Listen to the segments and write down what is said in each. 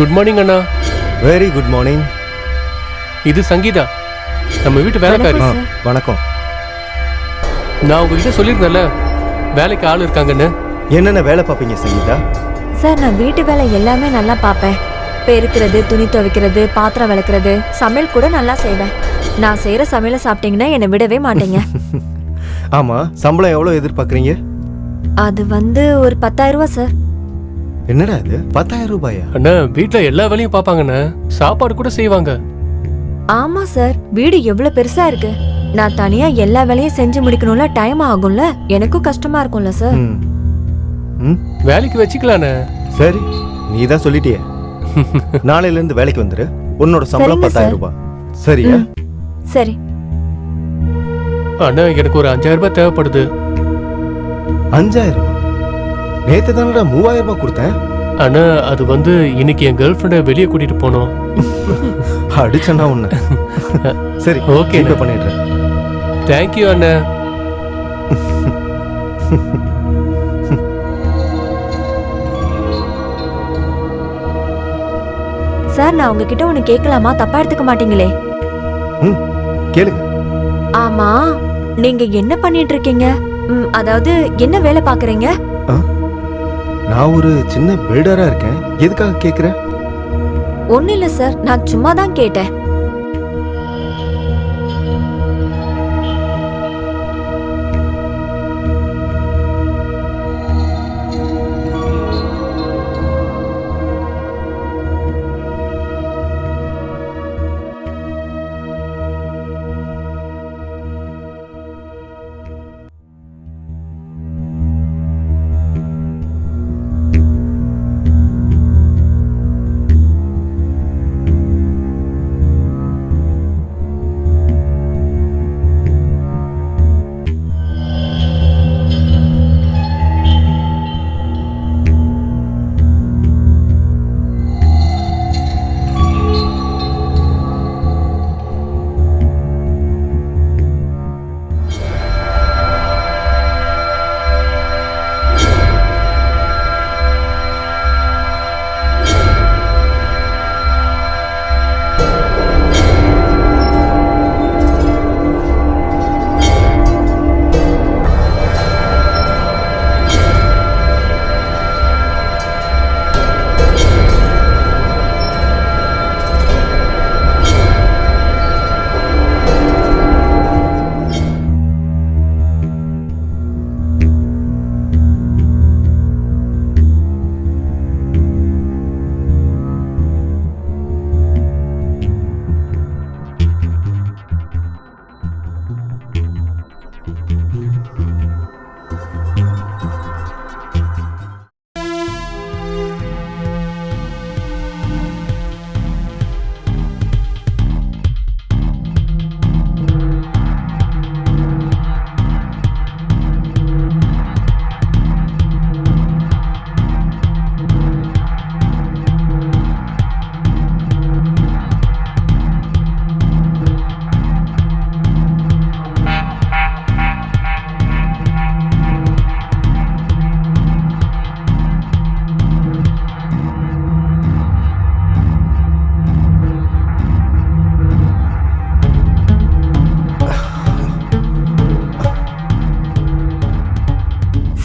Good morning அண்ணா. Very good morning. இது சங்கீதா, நம்ம வீட்டு வேலைக்காரி. வணக்கம். நான் உங்ககிட்ட சொல்லியிருந்தேன்ல வேலைக்கு ஆள் இருக்காங்கன்னு. என்னென்ன வேலை பார்ப்பீங்க சங்கீதா? சார், நான் வீட்டு வேலை எல்லாமே நல்லா பார்ப்பேன். பெருக்கிறது, துணி துவைக்கிறது, பாத்திரம் விளக்குறது, சமையல் கூட நல்லா செய்வேன். நான் செய்யற சமையலை சாப்பிட்டீங்கன்னா என்னை விடவே மாட்டீங்க. ஆமா, சம்பளம் எவ்வளவு எதிர்பார்க்குறீங்க? அது ஒரு 10,000 ரூபாய் சார். என்னடா இது 10,000 ரூபாயா? அண்ணா, வீட்டுல எல்லா வேலையும் பார்ப்பாங்கண்ணே, சாப்பாடு கூட செய்வாங்க. ஆமா சார், வீடு எவ்வளவு பெருசா இருக்கு. நான் தனியா எல்லா வேலையும் செஞ்சு முடிக்கணும்ல, டைம் ஆகும்ல, எனக்கும் கஷ்டமா இருக்கும்ல சார். வேலைக்கு வச்சுக்கலாண்ணே. சரி, நீ தான் சொல்லிட்டியே. நாளையில இருந்து வேலைக்கு வந்துரு. உன்னோட சம்பளம் 10,000 ரூபாய். சரியா? சரி. அண்ணா, எனக்கு ஒரு 5,000 ரூபாய் தேவைப்படுது. 5,000 ரூபாய்? நேத்து தானடா 3,000 ரூபாய் கொடுத்தேன். அண்ணா, அது இன்னைக்கு என் கேர்ள் ஃப்ரெண்டை வெளியே கூட்டிட்டு போனோம். அடிச்சனா உன்ன. சரி, ஓகே, இப்ப பண்ணிடுறேன். தேங்க்யூ அண்ணா. சார், நான் உங்ககிட்ட ஒண்ணு கேட்கலாமா? தப்பா எடுத்துக்க மாட்டீங்களே? கேளுங்க. ஆமா, நீங்க என்ன பண்ணிட்டு இருக்கீங்க? அதாவது என்ன வேலை பாக்குறீங்க? நான் ஒரு சின்ன பில்டரா இருக்கேன். எதுக்காக கேக்குற? ஒண்ணு இல்ல சார், நான் சும்மா தான் கேட்டேன்.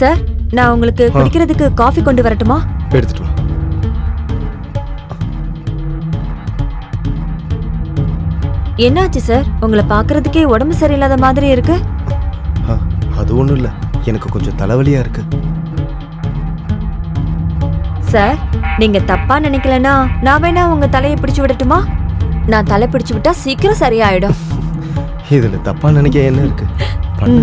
சார், நான் உங்களுக்கு குடிக்கிறதுக்கு காஃபி கொண்டு வரட்டுமா? எடுத்துட்டு வா. என்னாச்சு சார்? உங்களை பாக்குறதுக்கே உடம்பு சரியில்லாத மாதிரி இருக்கு. அது ஒண்ணும் இல்ல, எனக்கு கொஞ்சம் தலைவலியா இருக்கு. சார், நீங்க தப்பா நினைக்கலனா நான் வேணா உங்க தலையை பிடிச்சு விடட்டுமா? நான் தலை பிடிச்சு விட்டா சீக்கிரம் சரியாயிடும். இதுல தப்பா நினைக்க என்ன இருக்கு? பண்ணு.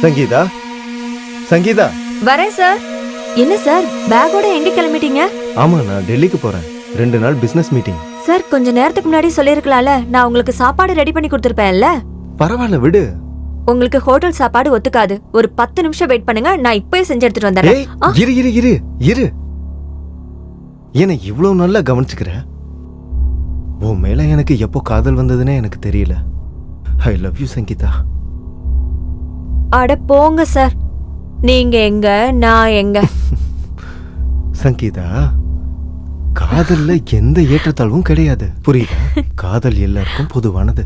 சங்கீதா சங்கீதா. வரேன் சார். என்ன சார் பேக்கோட எங்க கிளம்பிட்டீங்க? ஆமா, நான் டெல்லிக்கு போறேன். 2 நாள் பிசினஸ் மீட்டிங். சார் கொஞ்ச நேரத்துக்கு முன்னாடி சொல்லிருக்கலாம்ல, நான் உங்களுக்கு சாப்பாடு ரெடி பண்ணி கொடுத்துருப்பேன்ல. பரவாயில்ல விடு. உங்களுக்கு ஹோட்டல் சாப்பாடு ஒத்துக்காது. ஒரு 10 நிமிஷம் வெயிட் பண்ணுங்க, நான் இப்பவே செஞ்சு எடுத்துட்டு வந்துடுறேன். ஏய், இரு இரு இரு இரு. என்ன இவ்வளவு நல்லா கவனிச்சுக்கிற? உன் மேல எனக்கு எப்போ காதல் வந்ததுன்னே எனக்கு தெரியல. I love you Sangeetha. அட போங்க சார். நீங்க எங்க, நான் எங்க? சங்கீதா, காதல்ல எந்த ஏற்றத்தாழ்வும் கிடையாது, புரியுதா? காதல் எல்லாருக்கும் பொதுவானது.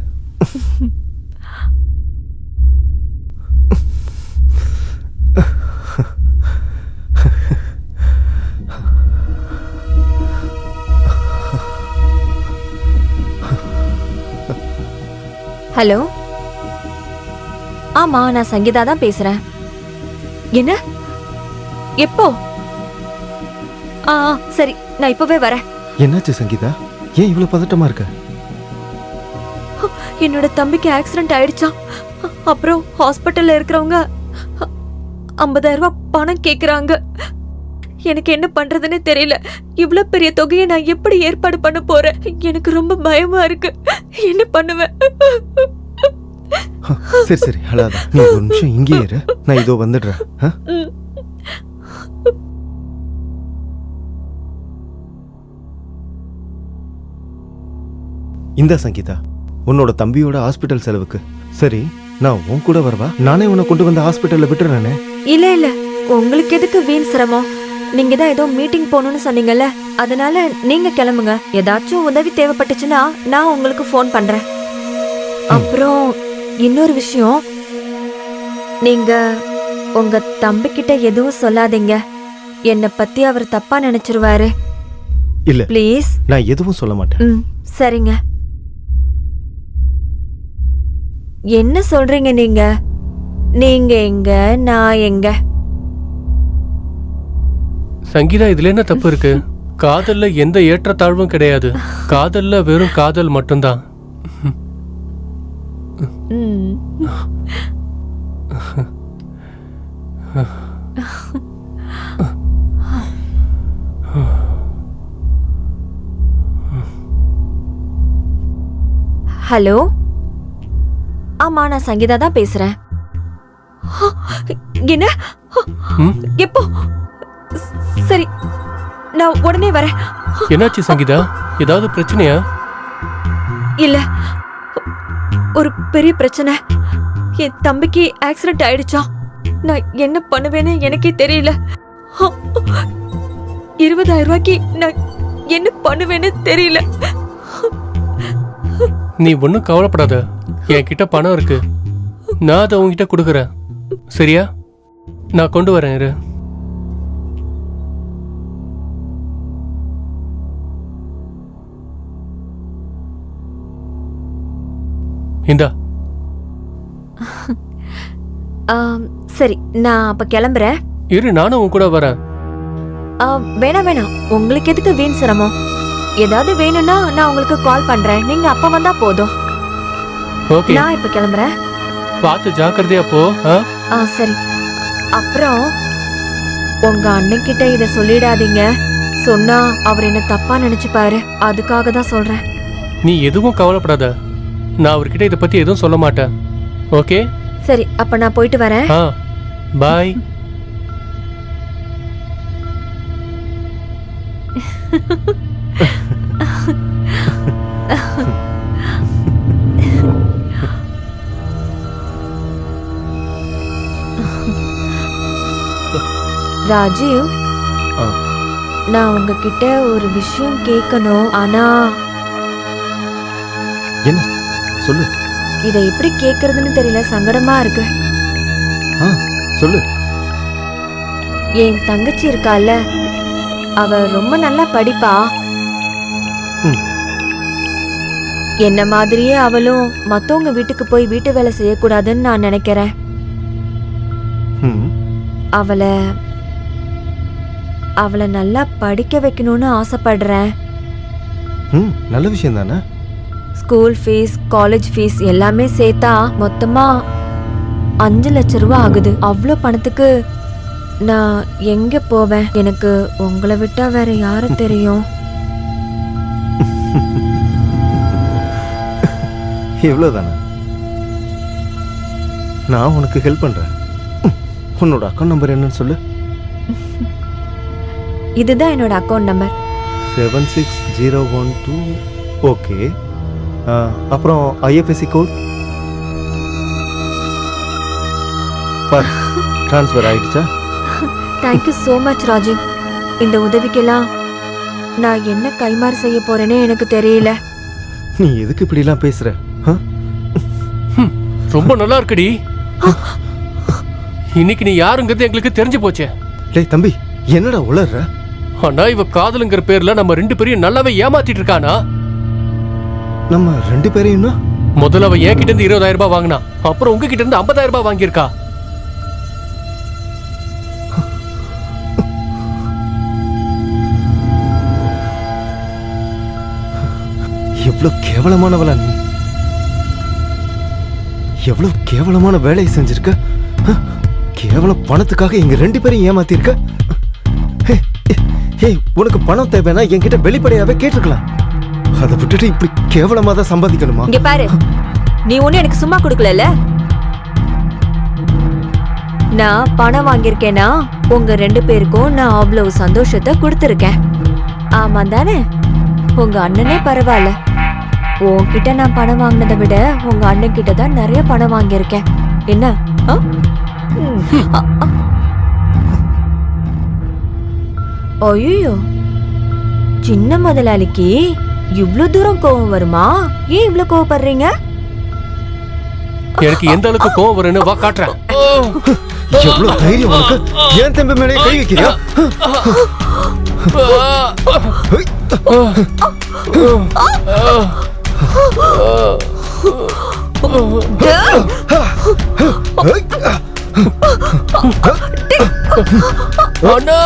ஹலோ, ஆமா நான் சங்கீதா தான் பேசுறேன். என்ன? எப்போ? சரி, நான் இப்பவே வரேன். என்னாச்சு சங்கீதா? ஏன் இவ்வளவு பதட்டமா இருக்க? என்னோட தம்பிக்கு ஆக்சிடென்ட் ஆயிடுச்சா. அப்புறம் ஹாஸ்பிட்டல்ல இருக்கிறவங்க 50,000 ரூபாய் பணம் கேக்குறாங்க. எனக்கு என்ன பண்றதுன்னு தெரியல. இவ்வளவு பெரிய தொகையை நான் எப்படி ஏற்பாடு பண்ண போறேன்? எனக்கு ரொம்ப பயமா இருக்கு. என்ன பண்ணுவேன்? சரி சரி அழாத. நீ ஒரு நிமிஷம் இங்கே இரு, நான் இதோ வந்துடுறேன். இந்த சங்கீதா, உன்னோட தம்பியோட ஹாஸ்பிட்டல் செலவுக்கு. சரி, நான் உன் கூட வரவா? நானே உன்னை கொண்டு வந்து ஹாஸ்பிட்டல்ல விட்டுறேனே. இல்ல இல்ல, உங்களுக்கு எதுக்கு வீண் சிரமம்? நீங்க தான் ஏதோ மீட்டிங் போகணும்னு சொன்னீங்கல்ல, அதனால நீங்க கிளம்புங்க. ஏதாச்சும் உதவி தேவைப்பட்டுச்சுன்னா நான் உங்களுக்கு ஃபோன் பண்றேன். அப்புறம் இன்னொரு விஷயம், நீங்க உங்க தம்பி கிட்ட எதுவும் சொல்லாதீங்க. என்னை பத்தி அவர் தப்பா நினைச்சிருவாரு. இல்ல ப்ளீஸ். நான் எதுவும் சொல்ல மாட்டேன். சரிங்க. என்ன சொல்றீங்க நீங்க? நீங்க எங்க, நான் எங்க? சங்கீதா, இதுல என்ன தப்பு இருக்கு? காதல்ல எந்த ஏற்றத்தாழ்வும் கிடையாது. காதல்ல வெறும் காதல் மட்டும்தான். ஹலோ, ஆமா நான் சங்கீதா தான் பேசுறேன். என்ன? எப்போ? சரி, நான் உடனே வரேன். என்னாச்சு சங்கீதா? ஏதாவது பிரச்சனையா? இல்ல, ஒரு பெரிய பிரச்சனை. என் தம்பிக்கு ஆக்சிடென்ட் ஆயிடுச்சா. நான் என்ன பண்ணுவேன்னு எனக்கே தெரியல. 20,000 ரூபாய்க்கு நான் என்ன பண்ணுவேன்னு தெரியல. நீ ஒன்னும் கவலைப்படாத. என்கிட்ட பணம் இருக்கு. நான் அதை உங்ககிட்ட கொடுக்குறேன். சரியா? நான் கொண்டு வரேன். இரு. இந்தா. சரி, நான் அப்ப கிளம்புறேன். இரு, நானும் உன் கூட வரேன். வேணாம் வேணாம், உங்களுக்கு எதுக்கு வீண் சிரமம்? ஏதாவது வேணும்னா நான் உங்களுக்கு கால் பண்றேன். நீங்க அப்ப வந்தா போதும். ஓகே, நான் இப்ப கிளம்புறேன். பார்த்து ஜாக்கிரதையா போ. சரி. அப்புறம் உங்க அண்ணன் கிட்ட இத சொல்லிடாதீங்க. சொன்னா அவர் என்ன தப்பா நினைச்சுப்பாரு. அதுக்காக தான் சொல்றேன். நீ எதுவும் கவலைப்படாத. நான் அவர்கிட்ட இதை பத்தி எதுவும் சொல்ல மாட்டேன். ஓகே? சரி, அப்ப நான் போயிட்டு வரேன். பாய். ராஜீவ், நான் உங்ககிட்ட ஒரு விஷயம் கேட்கணும். ஆனா என்ன? சொல்லு. இத எப்படி கேக்குறதுன்னு தெரியல, சங்கடமா இருக்கு. சொல்லு. என் தங்கச்சி இருக்கால, அவ ரொம்ப நல்லா படிப்பா. என்ன மாதிரியே அவளும் மத்தவங்க வீட்டுக்கு போய் வீட்டு வேலை செய்யக்கூடாதுன்னு நான் நினைக்கிறேன். அவளை நல்லா படிக்க வைக்கணும்னு ஆசைப்படுறேன். நல்ல விஷயம் தானே? ஸ்கூல் ஃபீஸ், காலேஜ் ஃபீஸ் எல்லாமே சேர்த்தா மொத்தமா 5 லட்ச ரூபா ஆகுது. அவ்வளோ பணத்துக்கு நான் எங்க போவேன்? எனக்கு உங்களை விட்டா வேற யாரு தெரியும்? இவ்வளோதானே? நான் உனக்கு ஹெல்ப் பண்றேன். உன்னோட அக்கௌண்ட் நம்பர் என்னன்னு சொல்லு. இதுதான் என்னோட அக்கௌண்ட் நம்பர். 76012. ஓகே. அப்புறம் ஐஎஃப்எஸ்சி கோட் பார். ட்ரான்ஸ்ஃபர் ஆயிடுச்சா? Thank you so much Raju. இந்த உதவிக்கெல்லாம் நான் என்ன கைமாறு செய்ய போறேனே எனக்கு தெரியல. நீ எதுக்கு இப்படிலாம் பேசுற? ரொம்ப நல்லா இருக்குடி. இன்னைக்கு நீ யாருங்கிறது எங்களுக்கு தெரிஞ்சு போச்சே. டேய் தம்பி, என்னடா உளர்ற? ஆனா இவ காதலுங்கிற பேர்ல நம்ம 2 பேரையும் நல்லாவே ஏமாத்திட்டு இருக்கானா? நம்ம 2 பேரையும் முதல்ல அவ என் கிட்ட இருந்து 20,000 ரூபாய் வாங்கினா, அப்புறம் உங்ககிட்ட இருந்து 50,000 ரூபாய் வாங்கியிருக்கா. எவ்வளவு கேவலமானவளா நீ! எவ்வளவு கேவலமான வேலையை செஞ்சிருக்க. கேவலம் பணத்துக்காக எங்க 2 பேரையும் ஏமாத்திருக்க. ஏய், உனக்கு பணம் தேவைன்னா என்கிட்ட வெளிப்படையாவே கேட்டிருக்கலாம். அதை விட்டுட்டு இப்படி கேவலமா தான் சம்பாதிக்கணுமா? இங்க பாரு, நீ ஒண்ணு எனக்கு சும்மா கொடுக்கல. நான் பணம் வாங்கியிருக்கேனா உங்க 2 பேருக்கும் நான் அவ்வளவு சந்தோஷத்தை கொடுத்துருக்கேன். ஆமா தானே? உங்க அண்ணனே பரவாயில்ல. உன்கிட்ட நான் பணம் வாங்கினதை விட உங்க அண்ணன் கிட்ட தான் நிறைய பணம் வாங்கியிருக்கேன். என்ன? ஐயோ, சின்ன முதலாளிக்கு இவ்ளோ தூரம் கோவம் வருமா? ஏன் இவ்ளோ கோவப்படுறீங்க? எனக்கு எந்த அளவுக்கு கோவம் வரும்னு வா காட்டுறேன். எவ்வளவு தைரியம் உனக்கு? ஏன் தம்பி மேலே கை வைக்கிறியா? அண்ணா!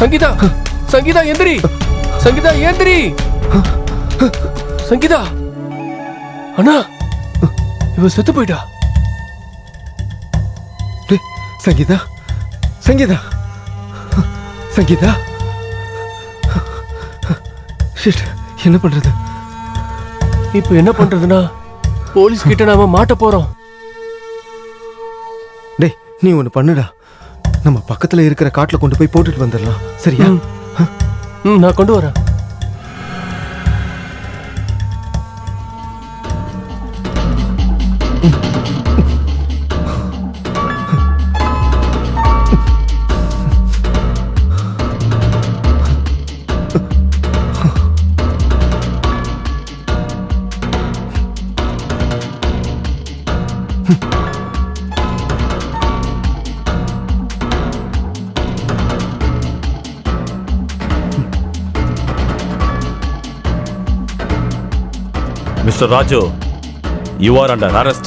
சங்கீதா, சங்கீதா எந்திரி! சங்கீதா எந்திரி! சங்கீதா! அண்ணா, இவ செத்து போயிட்டா. சங்கீதா, சங்கீதா, சங்கீதா! ஷிட், என்ன பண்றது? இப்ப என்ன பண்றதுன்னா, போலீஸ் கிட்ட நாம மாட்ட போறோம். டேய், நீ ஒண்ணு பண்ணுடா. நம்ம பக்கத்துல இருக்கிற காட்டுல கொண்டு போய் போட்டுட்டு வந்துடலாம். சரியா? நான் கொண்டு வரேன். Mr. Raju, you are under arrest.